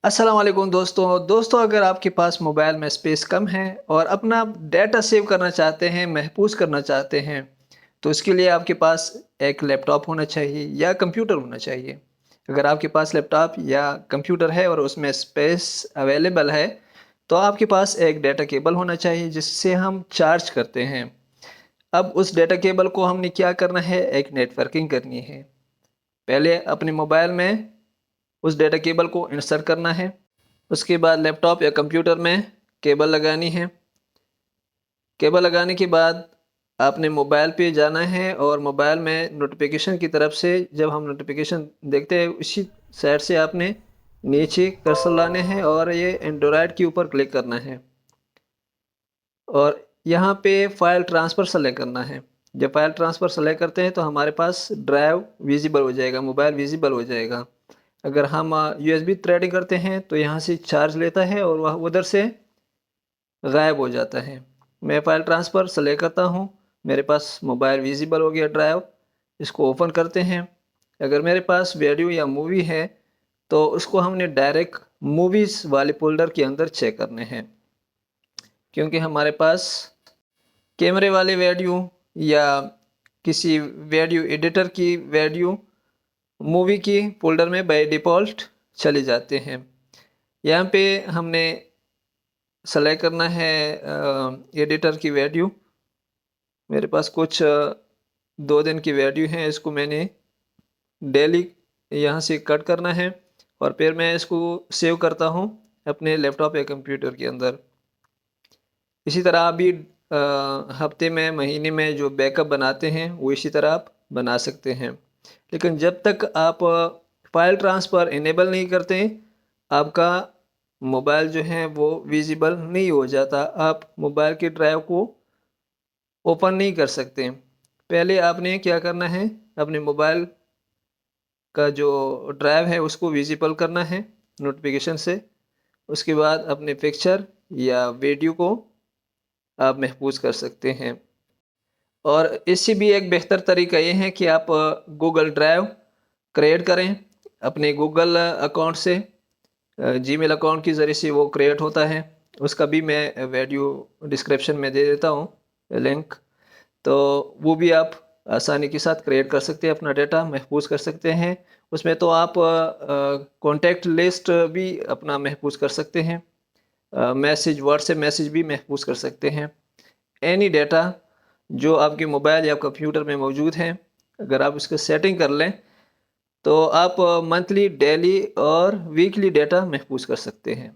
अस्सलाम वालेकुम दोस्तों अगर आपके पास मोबाइल में स्पेस कम है और अपना डाटा सेव करना चाहते हैं, महफूज करना चाहते हैं, तो इसके लिए आपके पास एक लैपटॉप होना चाहिए या कंप्यूटर होना चाहिए। अगर आपके पास लैपटॉप या कंप्यूटर है और उसमें स्पेस अवेलेबल है, तो आपके पास एक डाटा केबल होना चाहिए जिससे हम चार्ज करते हैं। अब उस डाटा केबल को हमने क्या करना है, एक नेटवर्किंग करनी है। पहले अपने मोबाइल में उस डाटा केबल को इंसर्ट करना है। उसके बाद लैपटॉप या कंप्यूटर में केबल लगानी है। केबल लगाने के बाद आपने मोबाइल पे जाना है और मोबाइल में नोटिफिकेशन की तरफ से जब हम नोटिफिकेशन देखते हैं उसी साइड से आपने नीचे कर्सर लाने हैं और ये एंड्रॉयड के ऊपर क्लिक करना है और यहाँ पे फाइल ट्रांसफ़र सेलेक्ट करना है। जब फाइल ट्रांसफ़र सेलेक्ट करते हैं तो हमारे पास ड्राइव विजिबल हो जाएगा, मोबाइल विजिबल हो जाएगा। अगर हम यूएसबी थ्रेडिंग करते हैं तो यहाँ से चार्ज लेता है और वह उधर से गायब हो जाता है। मैं फाइल ट्रांसफ़र सेलेक्ट करता हूँ, मेरे पास मोबाइल विजिबल हो गया ड्राइव। इसको ओपन करते हैं। अगर मेरे पास वीडियो या मूवी है तो उसको हमने डायरेक्ट मूवीज़ वाले फ़ोल्डर के अंदर चेक करने हैं, क्योंकि हमारे पास कैमरे वाले वीडियो या किसी वीडियो एडिटर की वीडियो मूवी की फ़ोल्डर में बाय डिफ़ॉल्ट चले जाते हैं। यहाँ पे हमने सेलेक्ट करना है एडिटर की वीडियो। मेरे पास कुछ 2 दिन की वीडियो हैं, इसको मैंने डेली यहाँ से कट करना है और फिर मैं इसको सेव करता हूँ अपने लैपटॉप या कंप्यूटर के अंदर। इसी तरह आप भी हफ्ते में, महीने में जो बैकअप बनाते हैं वो इसी तरह आप बना सकते हैं। लेकिन जब तक आप फाइल ट्रांसफ़र इनेबल नहीं करते, आपका मोबाइल जो है वो विजिबल नहीं हो जाता। आप मोबाइल के ड्राइव को ओपन नहीं कर सकते। पहले आपने क्या करना है, अपने मोबाइल का जो ड्राइव है उसको विजिबल करना है नोटिफिकेशन से। उसके बाद अपने पिक्चर या वीडियो को आप महफूज कर सकते हैं। और इससे भी एक बेहतर तरीका ये है कि आप गूगल ड्राइव क्रिएट करें अपने गूगल अकाउंट से। जीमेल अकाउंट के ज़रिए से वो क्रिएट होता है। उसका भी मैं वीडियो डिस्क्रिप्शन में दे देता हूँ लिंक। तो वो भी आप आसानी के साथ क्रिएट कर सकते हैं, अपना डेटा महफूज कर सकते हैं। उसमें तो आप कॉन्टैक्ट लिस्ट भी अपना महफूज कर सकते हैं। मैसेज, व्हाट्सएप मैसेज भी महफूज कर सकते हैं। एनी डेटा जो आपके मोबाइल या कंप्यूटर में मौजूद हैं, अगर आप इसको सेटिंग कर लें तो आप मंथली, डेली और वीकली डेटा महफूज कर सकते हैं।